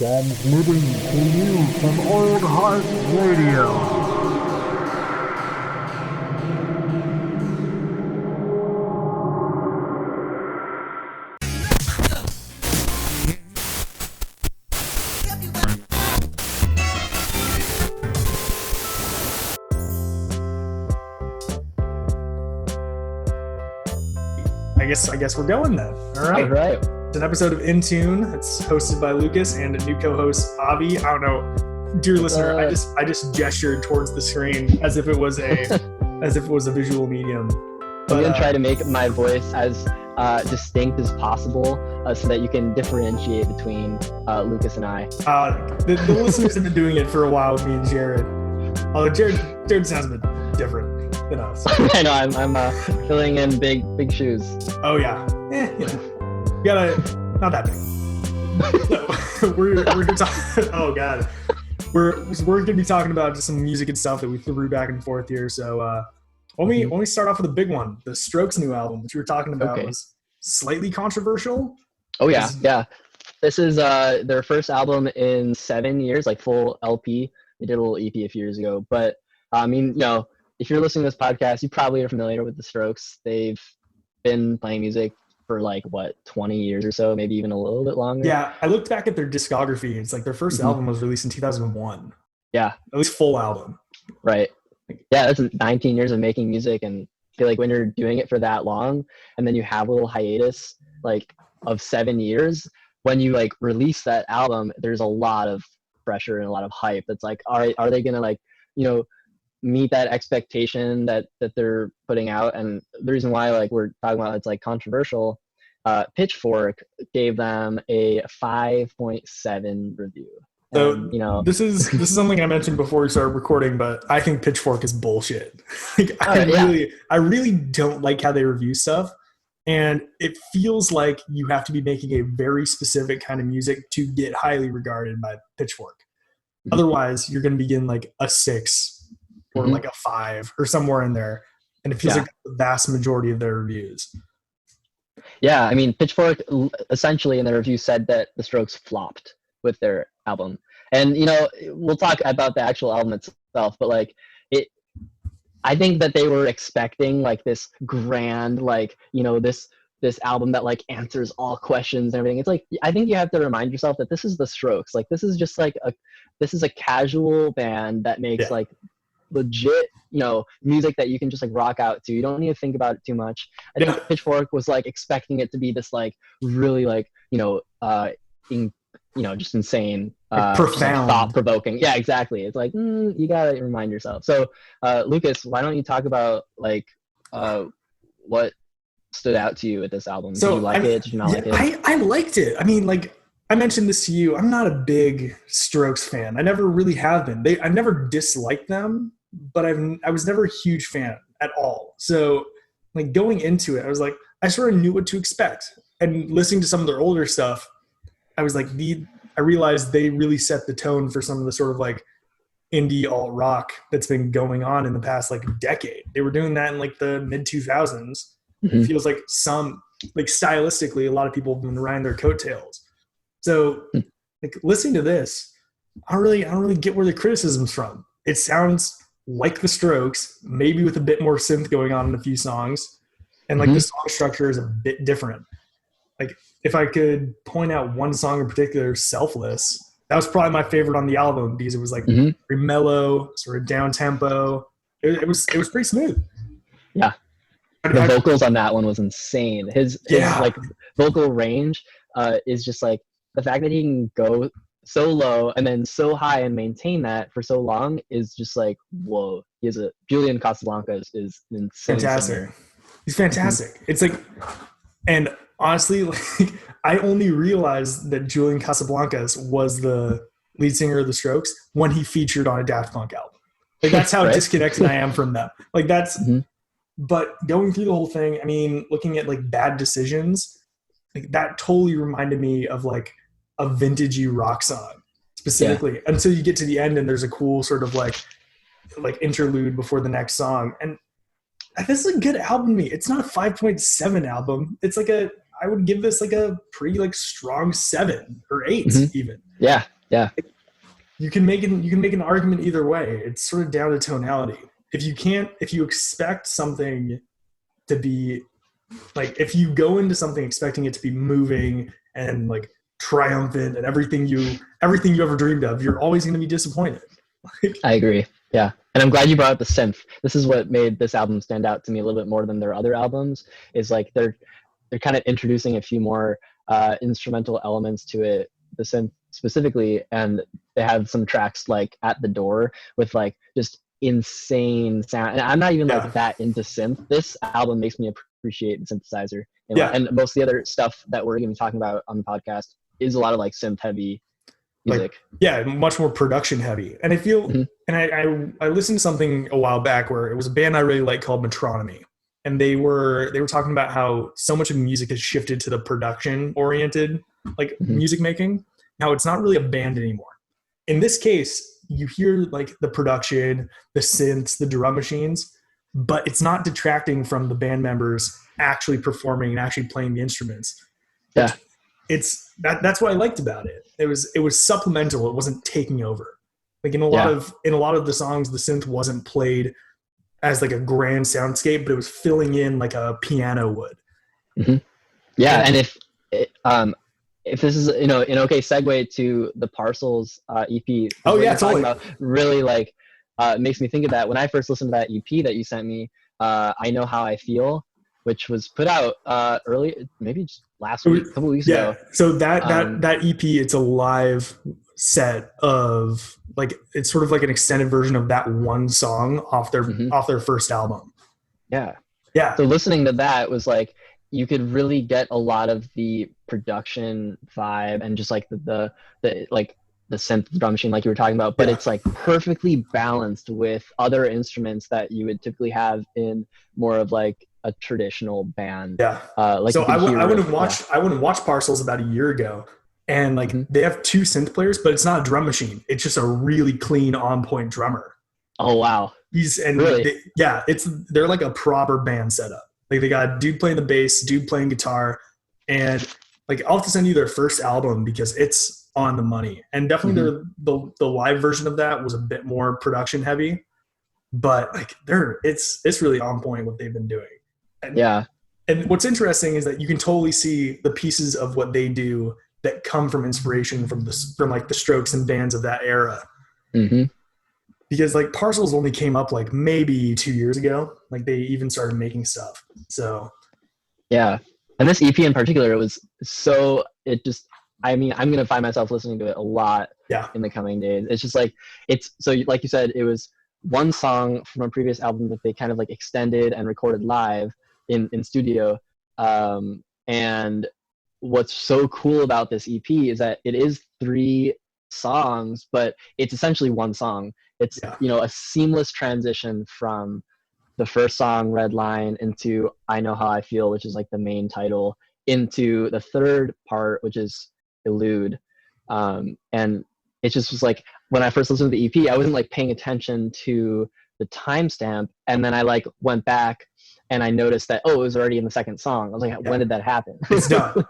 Transmitting to you from Old Heart Radio. I guess we're going then. All right. All right. It's an episode of In Tune. It's hosted by Lucas and a new co-host, Avi. I don't know, dear listener. I just gestured towards the screen as if it was a visual medium. But, I'm gonna try to make my voice as distinct as possible, so that you can differentiate between Lucas and I. The listeners have been doing it for a while with me and Jared. Although Jared sounds a bit different than us. I know. I'm filling in big shoes. Oh yeah. You gotta, not that big. So, we're gonna talk. Oh god. We're gonna be talking about just some music and stuff that we threw back and forth here. So when we start off with a big one, the Strokes' new album, which we were talking about, was slightly controversial. Oh yeah. This is their first album in 7 years, like full LP. They did a little EP a few years ago, but I mean, if you're listening to this podcast, you probably are familiar with the Strokes. They've been playing music for 20 years or so, maybe even a little bit longer. Yeah, I looked back at their discography. It's like their first album was released in 2001. Yeah, at least full album. Right. Yeah, that's 19 years of making music, and I feel like when you're doing it for that long, and then you have a little hiatus of 7 years, when you release that album, there's a lot of pressure and a lot of hype. That's all right, are they gonna meet that expectation that they're putting out? And the reason why we're talking about it's controversial, Pitchfork gave them a 5.7 review. So this is something I mentioned before we started recording, but I think Pitchfork is bullshit. I really don't like how they review stuff, and it feels like you have to be making a very specific kind of music to get highly regarded by Pitchfork. Mm-hmm. Otherwise, you're going to be getting a 6 or a 5 or somewhere in there, and it feels like the vast majority of their reviews. Yeah, I mean, Pitchfork essentially in their review said that the Strokes flopped with their album. And we'll talk about the actual album itself, but I think that they were expecting this grand this album that answers all questions and everything. It's I think you have to remind yourself that this is the Strokes. This is just this is a casual band that makes legit music that you can just rock out to. You don't need to think about it too much. I think Pitchfork was expecting it to be this really just insane, profound, thought-provoking. Yeah, exactly. It's you gotta remind yourself. So Lucas, why don't you talk about what stood out to you with this album? Did you like it? Did you not like it? I liked it. I mean, I mentioned this to you. I'm not a big Strokes fan. I never really have been. I never disliked them, but I was never a huge fan at all. So going into it, I was I sort of knew what to expect. And listening to some of their older stuff, I was I realized they really set the tone for some of the sort of indie alt rock that's been going on in the past decade. They were doing that in the mid 2000s. It feels some stylistically, a lot of people have been riding their coattails. So listening to this, I don't really get where the criticism's from. It sounds like the Strokes, maybe with a bit more synth going on in a few songs, and the song structure is a bit different. If I could point out one song in particular, Selfless, that was probably my favorite on the album because it was very mellow, sort of down tempo. It was pretty smooth. Yeah. The vocals on that one was insane. His vocal range is just the fact that he can go so low and then so high and maintain that for so long is just whoa. Julian Casablancas is insane. Fantastic. Singer. He's fantastic. It's and honestly, I only realized that Julian Casablancas was the lead singer of the Strokes when he featured on a Daft Punk album. That's how disconnected I am from them. That's. But going through the whole thing, I mean, looking at Bad Decisions, that totally reminded me of a vintagey rock song specifically, until you get to the end and there's a cool sort of interlude before the next song. And this is a good album to me. It's not a 5.7 album. It's I would give this a pretty strong 7 or 8 even. Yeah, yeah. You can make an argument either way. It's sort of down to tonality. If you expect something to be like, if you go into something expecting it to be moving and like triumphant and everything you ever dreamed of, you're always going to be disappointed. I agree. Yeah. And I'm glad you brought up the synth. This is what made this album stand out to me a little bit more than their other albums, is like they're kind of introducing a few more instrumental elements to it, the synth specifically, and they have some tracks like At the Door with like just insane sound. And I'm not even like that into synth. This album makes me appreciate the synthesizer. And most of the other stuff that we're going to be talking about on the podcast is a lot of like synth heavy music. Like, much more production heavy. And I feel, and I listened to something a while back where it was a band I really like called Metronomy. And they were talking about how so much of music has shifted to the production oriented, like music making. Now it's not really a band anymore. In this case, you hear like the production, the synths, the drum machines, but it's not detracting from the band members actually performing and actually playing the instruments. Yeah. That's what I liked about it. It was supplemental. It wasn't taking over. Like in a lot of the songs, the synth wasn't played as like a grand soundscape, but it was filling in like a piano would. Mm-hmm. Yeah, and if this is an okay segue to the Parcels EP. Oh yeah, totally. About really like makes me think of that when I first listened to that EP that you sent me. I Know How I Feel, which was put out early, maybe just last week, a couple weeks ago. So that EP, it's a live set of like, it's sort of like an extended version of that one song off their first album. Yeah. So listening to that was like, you could really get a lot of the production vibe and just like the like the synth drum machine like you were talking about, but it's like perfectly balanced with other instruments that you would typically have in more of like a traditional band. Like so I went and watched Parcels about a year ago, and like they have two synth players, but it's not a drum machine. It's just a really clean, on point drummer. Oh wow! They're like a proper band setup. Like they got a dude playing the bass, dude playing guitar, and like I'll have to send you their first album because it's on the money. And definitely the live version of that was a bit more production heavy, but like it's really on point what they've been doing. And what's interesting is that you can totally see the pieces of what they do that come from inspiration from like the Strokes and bands of that era. Because like Parcels only came up like maybe 2 years ago. Like they even started making stuff. So yeah. And this EP in particular, I'm going to find myself listening to it a lot in the coming days. It's just like, so like you said, it was one song from a previous album that they kind of like extended and recorded live in studio. And what's so cool about this EP is that it is 3 songs, but it's essentially one song. It's a seamless transition from the first song, Red Line, into I Know How I Feel, which is like the main title, into the third part, which is Elude. And it just was like, when I first listened to the EP, I wasn't like paying attention to the timestamp, and then I like went back and I noticed that it was already in the second song. I was like, when did that happen? It's done.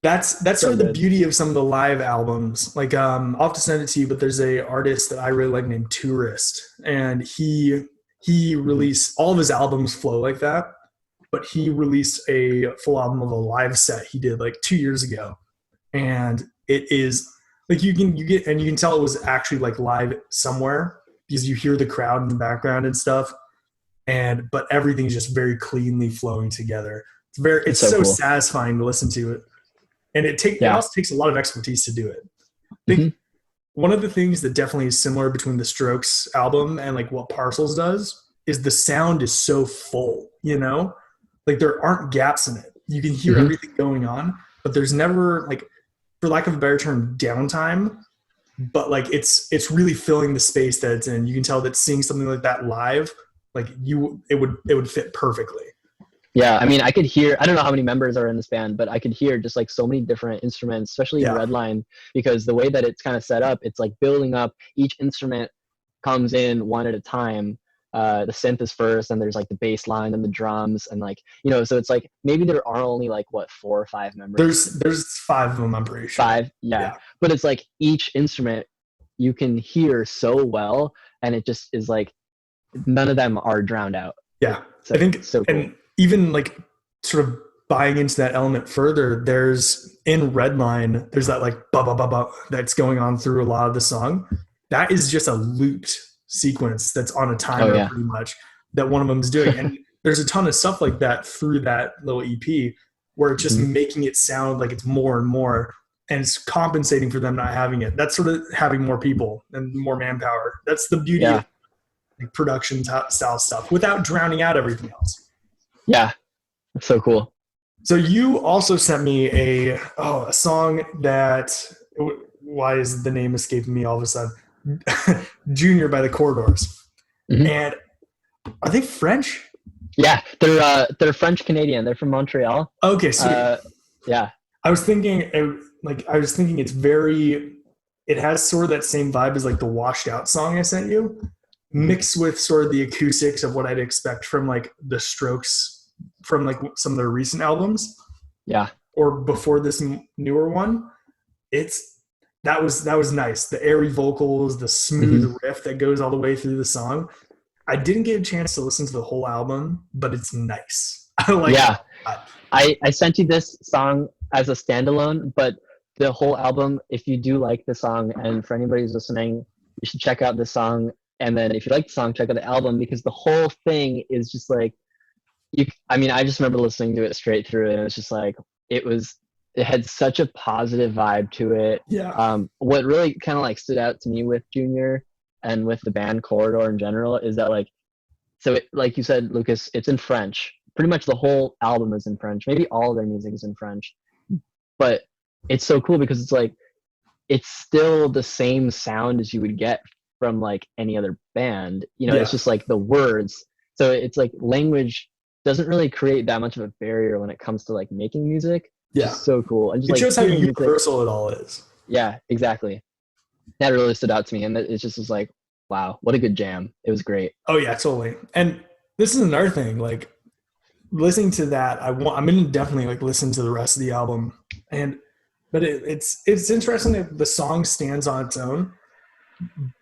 That's sort of the beauty of some of the live albums. Like I'll have to send it to you, but there's a artist that I really like named Tourist, and he released all of his albums flow like that, but he released a full album of a live set he did like 2 years ago, and it is like you can tell it was actually like live somewhere because you hear the crowd in the background and stuff, but everything's just very cleanly flowing together. It's so cool. Satisfying to listen to it. And it also takes a lot of expertise to do it. I think one of the things that definitely is similar between the Strokes album and like what Parcels does is the sound is so full, like there aren't gaps in it. You can hear everything going on, but there's never, like, for lack of a better term, downtime, but like it's really filling the space that it's in. You can tell that seeing something like that live, like it would fit perfectly. Yeah, I mean, I could hear, I don't know how many members are in this band, but I could hear just like so many different instruments, especially in Redline, because the way that it's kind of set up, it's like building up. Each instrument comes in one at a time. The synth is first, and there's like the bass line and the drums, and like, so it's like maybe there are only like 4 or 5 members. There's 5 of them, I'm pretty sure. 5, yeah. but it's like each instrument you can hear so well, and it just is like none of them are drowned out. Yeah, So, I think, so cool. and even like sort of buying into that element further, there's in Redline, there's that like ba ba ba ba that's going on through a lot of the song. That is just a looped sequence that's on a timer pretty much that one of them is doing. And there's a ton of stuff like that through that little EP where it's just making it sound like it's more and more, and it's compensating for them not having it. That's sort of having more people and more manpower. That's the beauty of like production style stuff without drowning out everything else. Yeah, that's so cool. So you also sent me a song that, why is the name escaping me all of a sudden? Junior by the Corridors. And are they French? Yeah, they're French Canadian. They're from Montreal. Okay, sweet. Yeah. I was thinking it's very, it has sort of that same vibe as like the Washed Out song I sent you, mixed with sort of the acoustics of what I'd expect from like the Strokes from like some of their recent albums. Yeah. Or before this newer one. That was nice. The airy vocals, the smooth riff that goes all the way through the song. I didn't get a chance to listen to the whole album, but it's nice. I like it. I sent you this song as a standalone, but the whole album, if you do like the song, and for anybody who's listening, you should check out the song. And then if you like the song, check out the album, because the whole thing is just like, I just remember listening to it straight through, and it was just like, it had such a positive vibe to it. Yeah. What really kind of like stood out to me with Junior and with the band Corridor in general is that like you said, Lucas, it's in French. Pretty much the whole album is in French. Maybe all of their music is in French, but it's so cool because it's like, it's still the same sound as you would get from like any other band. It's just like the words. So it's like language doesn't really create that much of a barrier when it comes to like making music. Yeah. It's so cool. And just, it shows how universal it all is. Yeah, exactly. That really stood out to me. And it just was like, wow, what a good jam. It was great. Oh yeah, totally. And this is another thing, like listening to that, I'm going to definitely like listen to the rest of the album. But it's interesting that the song stands on its own,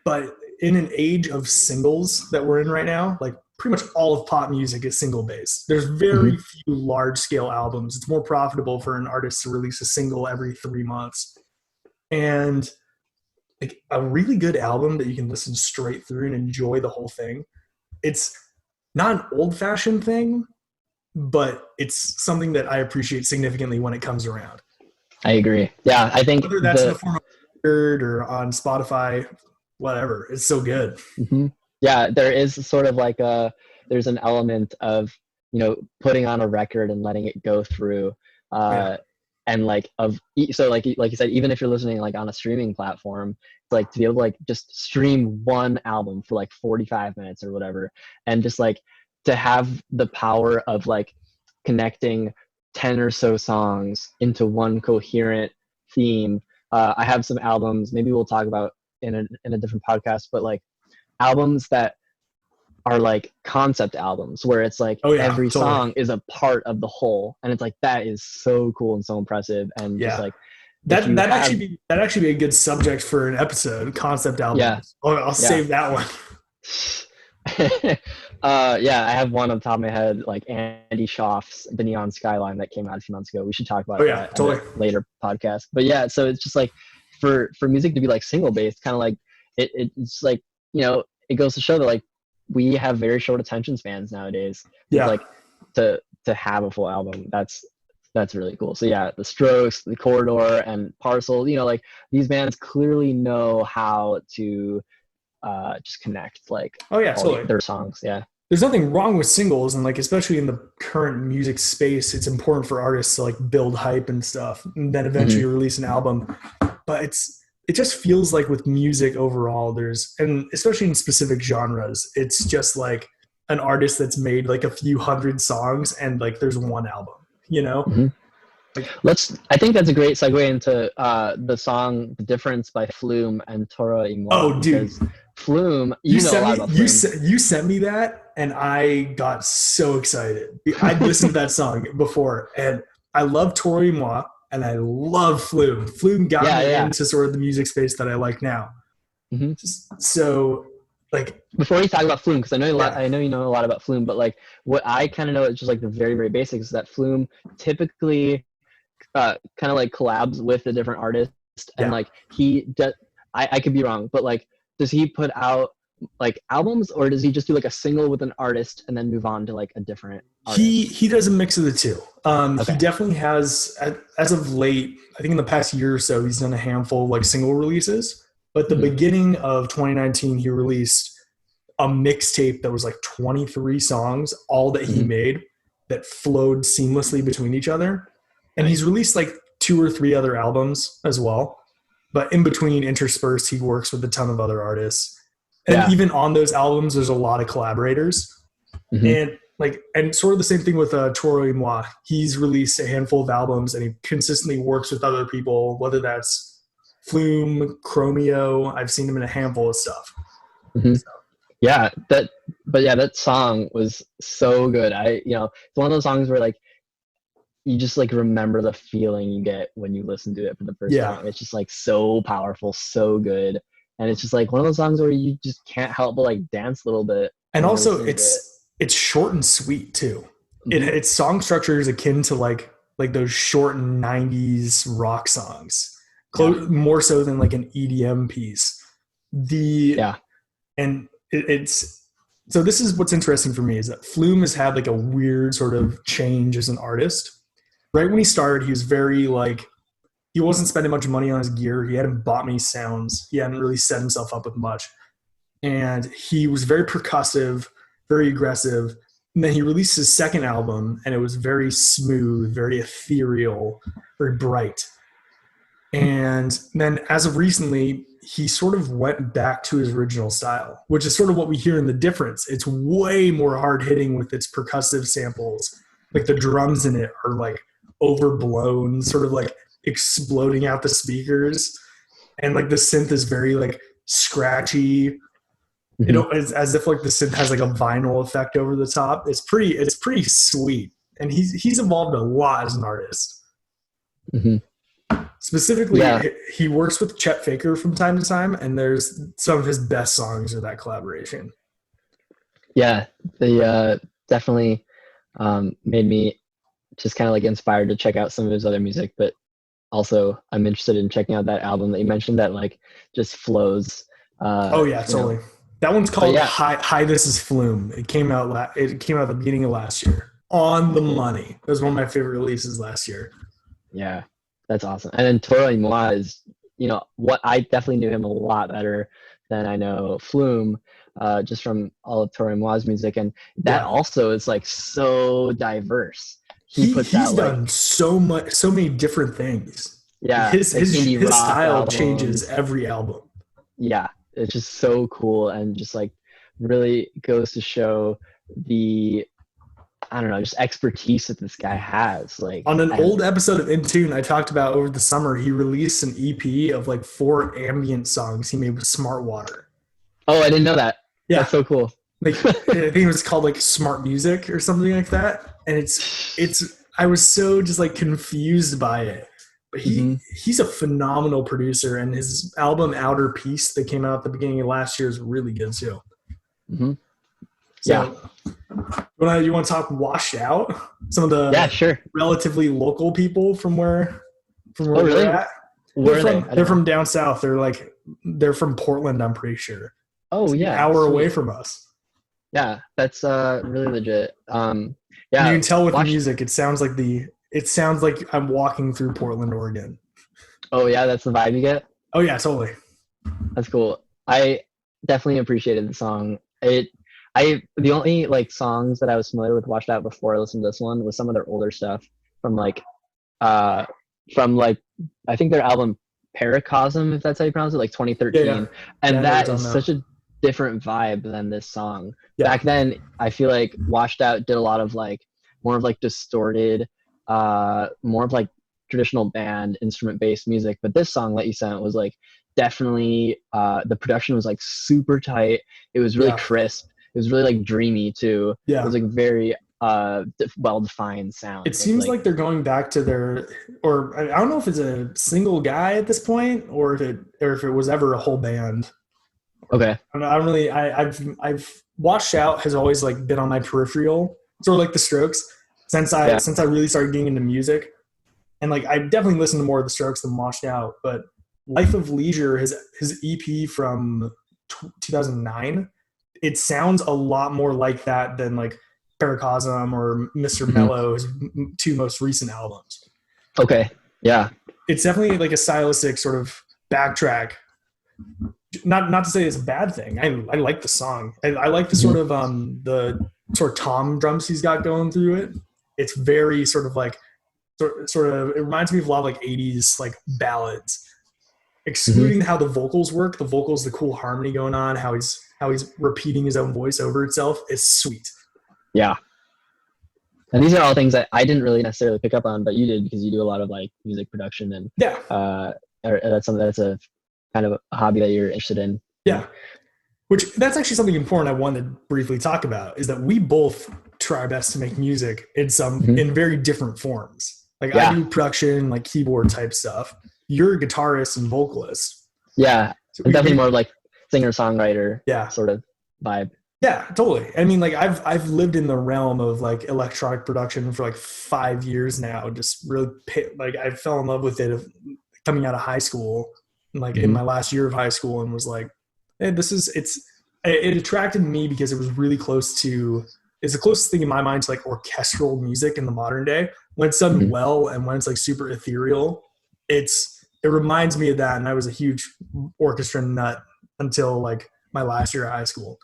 but in an age of singles that we're in right now, like pretty much all of pop music is single based. There's very few large scale albums. It's more profitable for an artist to release a single every 3 months. And like a really good album that you can listen straight through and enjoy the whole thing. It's not an old fashioned thing, but it's something that I appreciate significantly when it comes around. I agree. Yeah, I think whether that's in the form of a record or on Spotify, whatever, it's so good. Yeah, there is sort of like there's an element of putting on a record and letting it go through, and like you said, even if you're listening like on a streaming platform, it's like to be able to like just stream one album for like 45 minutes or whatever, and just like to have the power of like connecting 10 or so songs into one coherent theme. I have some albums, maybe we'll talk about in a different podcast, but like albums that are like concept albums where it's like every song is a part of the whole, and it's like that is so cool and so impressive. And just like that actually be a good subject for an episode, concept albums. I'll save that one. I have one on top of my head, like Andy Schaaf's The Neon Skyline that came out a few months ago. We should talk about that in a later podcast. But yeah, so it's just like for music to be like single based, kind of like it's like, it goes to show that like we have very short attention spans nowadays. Yeah. Like to have a full album, that's really cool. So yeah, the Strokes, the Corridor, and Parcel, like these bands clearly know how to just connect like their songs. Yeah, there's nothing wrong with singles, and like especially in the current music space, it's important for artists to like build hype and stuff and then eventually release an album. But it just feels like with music overall, and especially in specific genres, it's just like an artist that's made like a few hundred songs and like there's one album, I think that's a great segue into the song "The Difference" by Flume and Toro. Oh, dude, Flume! You sent me that, and I got so excited. I'd listened to that song before, and I love Toro. and I love Flume. Flume got me Yeah. into sort of the music space that I like now. Hmm. So, like, Before you talk about Flume, because I know yeah. I know you know a lot about Flume, but like what I kind of know is just like the very very basics is that Flume typically kind of like collabs with a different artist, and like he does. I could be wrong, but like, does he put out like albums, or does he just do like a single with an artist and then move on to like a different artist? He does a mix of the two. He Okay. definitely has, as of late, I think in the past year or so, he's done a handful of like single releases. But the Mhm. beginning of 2019, he released a mixtape that was like 23 songs, all that he Mhm. made, that flowed seamlessly between each other. And he's Nice. released like 2 or 3 other albums as well. But in between, interspersed, he works with a ton of other artists. And Yeah. even on those albums, there's a lot of collaborators. Mhm. And like, and sort of the same thing with Toro. He's released a handful of albums, and he consistently works with other people, whether that's Flume, Chromeo. I've seen him in a handful of stuff. Mhm. So, Yeah, that song was so good. It's one of those songs where like you just like remember the feeling you get when you listen to it for the first yeah. time. It's just like so powerful, so good. And it's just like one of those songs where you just can't help but like dance a little bit And when you're also, listening to it. it's short and sweet too. Mhm. Its song structure is akin to like those short '90s rock songs, Yeah. more so than like an EDM piece. The Yeah. and it's so this is what's interesting for me is that Flume has had like a weird sort of change as an artist. Right when he started, he was very like, he wasn't spending much money on his gear. He hadn't bought many sounds. He hadn't really set himself up with much. And he was very percussive, very aggressive. And then he released his second album, and it was very smooth, very ethereal, very bright. And then as of recently, he sort of went back to his original style, which is sort of what we hear in the difference. It's way more hard hitting with its percussive samples. Like the drums in it are like overblown, sort of like exploding out the speakers. And like the synth is very like scratchy. Mhm. It's as if like the synth has like a vinyl effect over the top. It's pretty sweet. And he's evolved a lot as an artist. Mhm. Specifically, Yeah. he works with Chet Faker from time to time, and there's some of his best songs are that collaboration. Yeah. They definitely made me just kind of like inspired to check out some of his other music, but also I'm interested in checking out that album that you mentioned that like just flows. Oh yeah, You know, totally. That one's but called yeah, Hi. This is Flume. It came out at the beginning of last year. On the cool. money. It was one of my favorite releases last year. Yeah, that's awesome. And then Toro y Moi is, what I definitely knew him a lot better than I know Flume, just from all of Toro y Moi's music, and that Yeah. also is like so diverse. He puts He's out like, done so many different things. yeah, His like his indie his rock style changes albums. every album. Yeah, it's just so cool and just like really goes to show the, I don't know, just expertise that this guy has. Like, On an and old episode of Intune, I talked about over the summer, he released an EP of like 4 ambient songs he made with Smart Water. oh, I didn't know that. Yeah. That's so cool. Like I think it was called like Smart Music or something like that. And it's I was so just like confused by it. But Hmm. he's a phenomenal producer, and his album Outer Peace that came out at the beginning of last year is really good too. Hmm. Yeah. So you want to talk Washed Out? Some of Yeah, the sure. relatively local people from where Oh, we're really? at. Where are they? I They're don't know. from down south. They're from Portland, I'm pretty sure. Oh, It's an yeah. hour away Sweet. from us. Yeah, that's really legit. And you Yeah, can tell with the watch. music, it sounds like I'm walking through Portland, Oregon. Oh, yeah, that's the vibe you get. Oh yeah, totally. That's cool. I definitely appreciated the song. The only like songs that I was familiar with Washed Out before I listened to this one was some of their older stuff from uh from like I think their album Paracosm, if that's how you pronounce it, like 2013. Yeah. And I know that what you're is talking such a different vibe than this song. Yeah. Back then I feel like Washed Out did a lot of like more of like distorted, more of like traditional band instrument based music, but this song that you sent was like definitely the production was like super tight. It was really Yeah. crisp. It was really like dreamy too. It Yeah. was like very well-defined sound. It seems like they're going back to their, or I don't know if it's a single guy at this point, or if it was ever a whole band. Okay. I don't really. I've Watched Out has always like been on my peripheral, sort of like the Strokes, since I really started getting into music, and like I definitely listened to more of the Strokes than Washed Out. But Life of Leisure, his EP from 2009, it sounds a lot more like that than like Paracosm or Mr. Mello's two most recent albums. Okay. Yeah. It's definitely like a stylistic sort of backtrack. Not to say it's a bad thing. I like the song. I like the sort of tom drums he's got going through it. It's very sort of like sort of it reminds me of a lot of like 80s like ballads. Excluding how the vocals work, the cool harmony going on, how he's repeating his own voice over itself is sweet. Yeah. And these are all things that I didn't really necessarily pick up on, but you did, because you do a lot of like music production, and that's something that's a kind of a hobby that you're interested in. Yeah. Which that's actually something important I wanted to briefly talk about, is that we both try our best to make music in very different forms. Like I do production, like keyboard type stuff. You're a guitarist and vocalist. Yeah. So definitely more like singer-songwriter sort of vibe. Yeah, totally. I mean, like I've lived in the realm of like electronic production for like 5 years now. Just really like I fell in love with it coming out of high school, like in my last year of high school, and was like, hey, it attracted me because it was really close to, it's the closest thing in my mind to like orchestral music in the modern day. When it's done well and when it's like super ethereal, it reminds me of that. And I was a huge orchestra nut until like my last year of high school.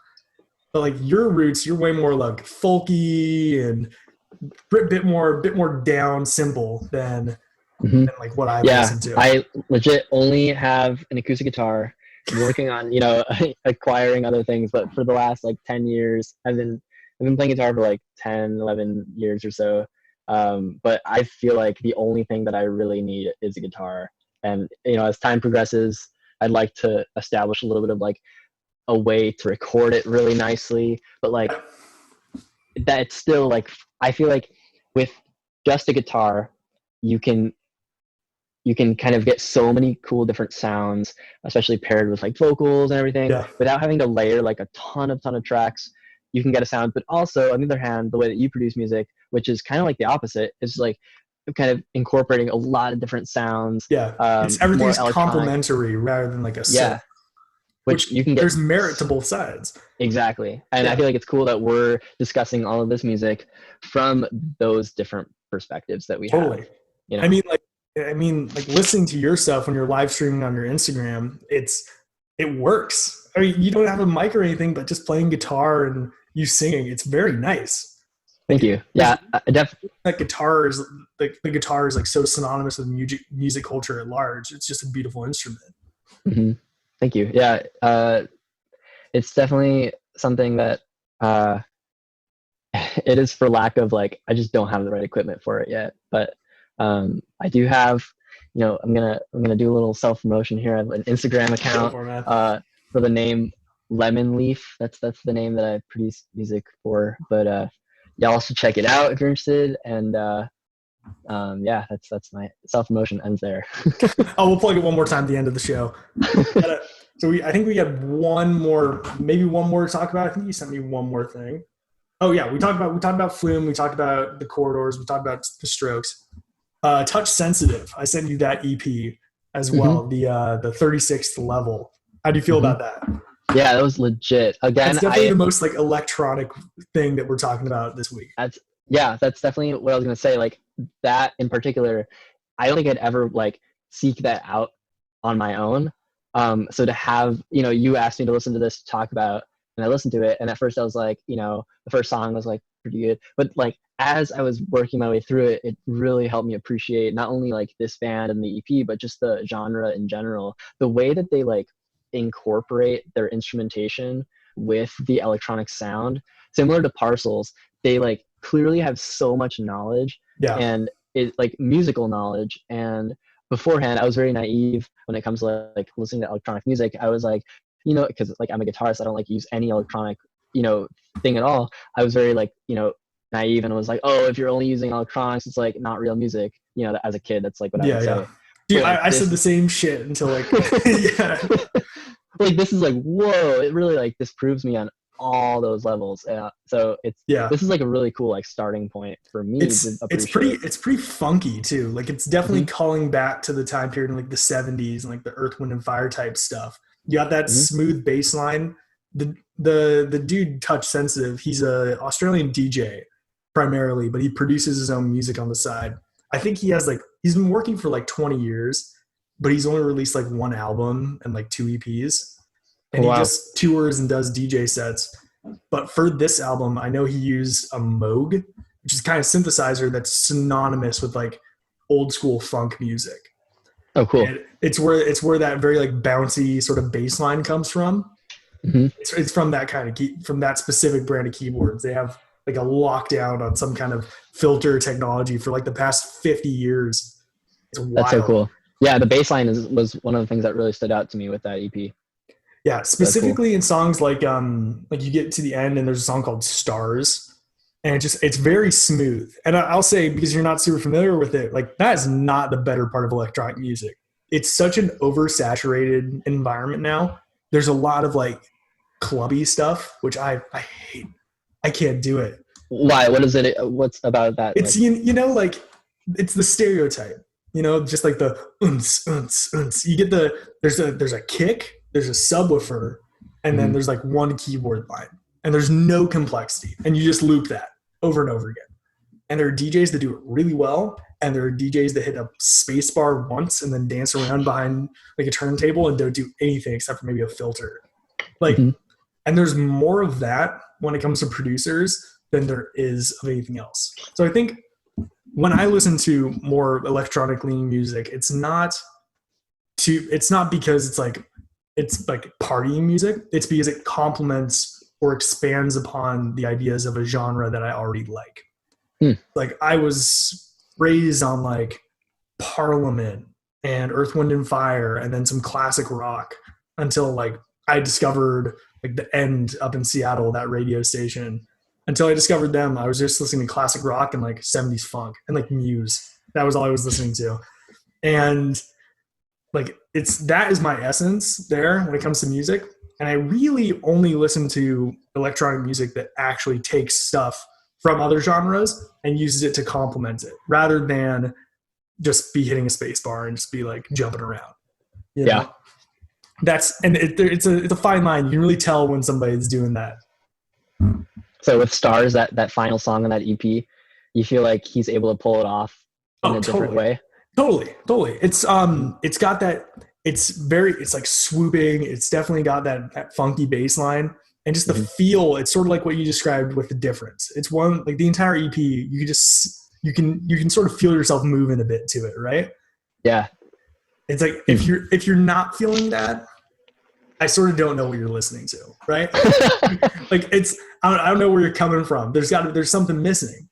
But like your roots, you're way more like folky and a bit more down simple than like what I listen to. I legit only have an acoustic guitar. I'm working on, acquiring other things, but for the last like 10 years, I've been playing guitar for like 10, 11 years or so. But I feel like the only thing that I really need is a guitar. And, as time progresses, I'd like to establish a little bit of like a way to record it really nicely, but like that it's still like, I feel like with just a guitar, you can kind of get so many cool different sounds, especially paired with like vocals and everything, without having to layer like a ton of tracks. You can get a sound. But also, on the other hand, the way that you produce music, which is kind of like the opposite, is like kind of incorporating a lot of different sounds. Everything's complementary rather than like a set. Which you can get. There's merit to both sides. Exactly. And I feel like it's cool that we're discussing all of this music from those different perspectives that we have. I mean, like listening to your stuff when you're live streaming on your Instagram, it works. I mean, you don't have a mic or anything, but just playing guitar and you singing, it's very nice. Thank you. Yeah, definitely. That guitar is like the guitar is like so synonymous with music culture at large. It's just a beautiful instrument. Mm-hmm. Thank you. Yeah, it's definitely something that it is, for lack of like, I just don't have the right equipment for it yet. But I do have, I'm gonna do a little self promotion here. I have an Instagram account for the name Lemon Leaf. That's the name that I produce music for. But y'all should check it out if you're interested. And that's my self promotion ends there. We'll plug it one more time at the end of the show. I think we got one more to talk about. I think you sent me one more thing. Oh yeah, we talked about Flume. We talked about the Corridors. We talked about the Strokes. Touch Sensitive. I sent you that EP as well. The 36th level. How do you feel about that? Yeah, that was legit. Again, it's definitely the most like electronic thing that we're talking about this week. That's definitely what I was gonna say. Like that in particular, I don't think I'd ever like seek that out on my own. So to have, you asked me to listen to this, talk about, and I listened to it, and at first I was like, the first song was like pretty good, but like as I was working my way through it, it really helped me appreciate not only like this band and the EP, but just the genre in general. The way that they like incorporate their instrumentation with the electronic sound, similar to Parcels, they like clearly have so much knowledge and it like musical knowledge. And beforehand, I was very naive when it comes to like listening to electronic music. I was like, because like I'm a guitarist, I don't like use any electronic, thing at all. I was very like, naive and was like, oh, if you're only using electronics, it's like not real music. You know, as a kid, that's like what I would say. Dude, Like, I said the same shit until like, yeah. Like this is like, whoa, it really like disproves me on all those levels. So this is like a really cool like starting point for me. It's pretty funky too. Like it's definitely calling back to the time period in like the 70s and like the Earth, Wind and Fire type stuff. You got that smooth bass line. The dude Touch Sensitive, he's a Australian DJ primarily, but he produces his own music on the side. I think he's been working for like 20 years, but he's only released like one album and like 2 EPs. And he just tours and does DJ sets. But for this album, I know he used a Moog, which is kind of synthesizer that's synonymous with like old school funk music. Oh, cool. And it's where that very like bouncy sort of bass line comes from. It's from that kind of from that specific brand of keyboards. They have like a lockdown on some kind of filter technology for like the past 50 years. It's wild. That's so cool. Yeah, the bass line was one of the things that really stood out to me with that EP. Yeah, specifically in songs like you get to the end and there's a song called Stars, and it's very smooth. And I'll say, because you're not super familiar with it, like that is not the better part of electronic music. It's such an oversaturated environment now. There's a lot of like clubby stuff, which I hate. I can't do it. Why? What is it? What's about that? It's like it's the stereotype. Just like the unce, unce, unce. You get there's a kick, there's a subwoofer, and then there's like one keyboard line, and there's no complexity, and you just loop that over and over again. And there are DJs that do it really well, and there are DJs that hit a space bar once and then dance around behind like a turntable and don't do anything except for maybe a filter. Like, and there's more of that when it comes to producers than there is of anything else. So I think when I listen to more electronic leaning music, it's not because it's like partying music. It's because it complements or expands upon the ideas of a genre that I already like. Like I was raised on like Parliament and Earth, Wind and Fire, and then some classic rock until like I discovered like the End up in Seattle, that radio station. Until I discovered them, I was just listening to classic rock and like 70s funk and like Muse. That was all I was listening to. And like that is my essence there when it comes to music. And I really only listen to electronic music that actually takes stuff from other genres and uses it to complement it, rather than just be hitting a space bar and just be like jumping around. You know? It's a fine line. You can really tell when somebody's doing that. So with Stars, that final song on that EP, you feel like he's able to pull it off in a different way? Totally. It's got that, it's like swooping. It's definitely got that funky bass line, and just the feel. It's sort of like what you described with the difference. It's one, like the entire EP, you can sort of feel yourself moving a bit to it, right? Yeah. It's like if you're not feeling that, I sort of don't know what you're listening to, right? Like I don't know where you're coming from. There's something missing.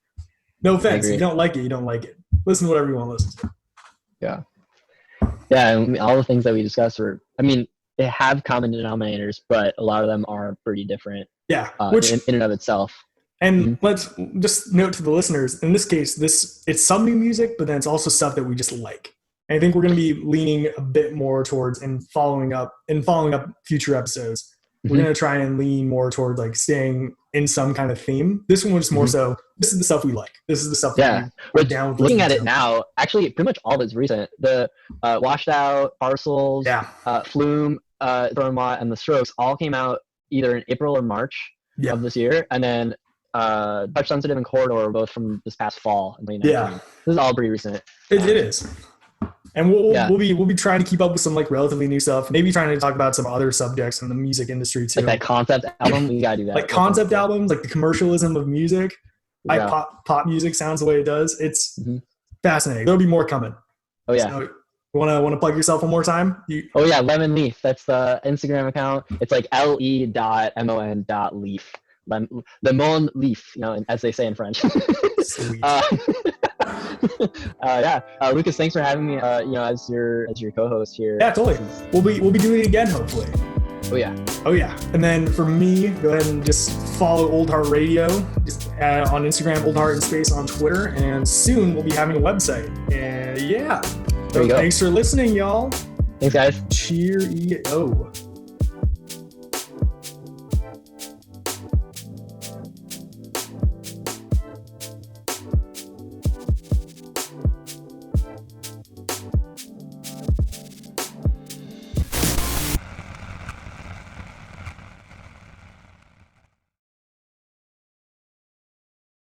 No offense. If you don't like it, you don't like it. Listen to whatever you want to listen to. Yeah. Yeah, and all the things that we discussed they have common denominators, but a lot of them are pretty different. Yeah. In and of itself. And let's just note to the listeners, in this case, it's some new music, but then it's also stuff that we just like. And I think we're going to be leaning a bit more towards and following up future episodes. We're going to try and lean more towards like staying in some kind of theme. This one was more so, this is the stuff we like. This is the stuff that we're down with. Looking at it now, actually pretty much all of it's recent. The Washed Out, Parcels, Flume, Throwing and The Strokes all came out either in April or March of this year. And then Touch Sensitive and Corridor were both from this past fall. This is all pretty recent. It is. And we'll be trying to keep up with some like relatively new stuff. Maybe trying to talk about some other subjects in the music industry too. Like that concept album, we gotta do that. Like concept albums, like the commercialism of music. Like pop music sounds the way it does. It's fascinating. There'll be more coming. Oh yeah. So, want to plug yourself one more time? Lemon Leaf. That's the Instagram account. It's like le.mon.leaf. Lemon Leaf, as they say in French. Sweet. Lucas, thanks for having me as your co-host here. Yeah, totally. We'll be doing it again, hopefully. Oh yeah. And then for me, go ahead and just follow Old Heart Radio. Just on Instagram, Old Heart in Space on Twitter, and soon we'll be having a website. And yeah, There you go. Thanks for listening, y'all. Thanks, guys. Cheerio.